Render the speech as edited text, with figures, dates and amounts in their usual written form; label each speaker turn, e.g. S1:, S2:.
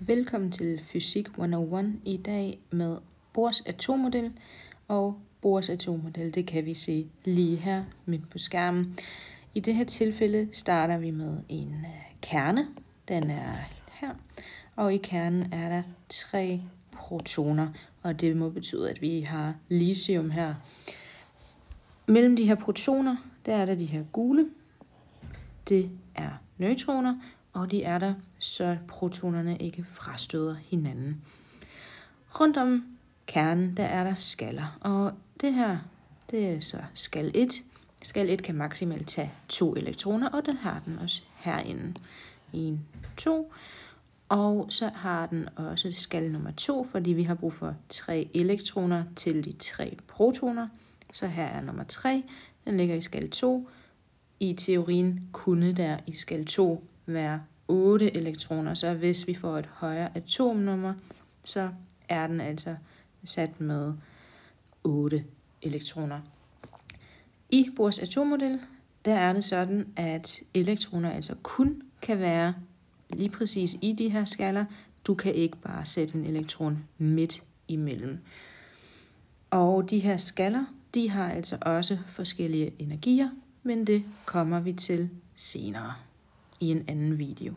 S1: Velkommen til Fysik 101 i dag med Bohrs atommodel. Og Bohrs atommodel, det kan vi se lige her midt på skærmen. I det her tilfælde starter vi med en kerne. Den er her. Og i kernen er der 3 protoner. Og det må betyde, at vi har lithium her. Mellem de her protoner, der er der de her gule. Det er neutroner. Og de er der, så protonerne ikke frastøder hinanden. Rundt om kernen, der er der skaller. Og det her, det er så skal 1. Skal 1 kan maksimalt tage 2 elektroner, og det har den også herinde. 1, 2. Og så har den også skal nummer 2, fordi vi har brug for 3 elektroner til de 3 protoner. Så her er nummer 3, den ligger i skal 2. I teorien kunne der i skal 2 være 8 elektroner, så hvis vi får et højere atomnummer, så er den altså sat med 8 elektroner. I Bohrs atommodel, der er det sådan, at elektroner altså kun kan være lige præcis i de her skaller. Du kan ikke bare sætte en elektron midt imellem. Og de her skaller, de har altså også forskellige energier, men det kommer vi til senere i en anden video.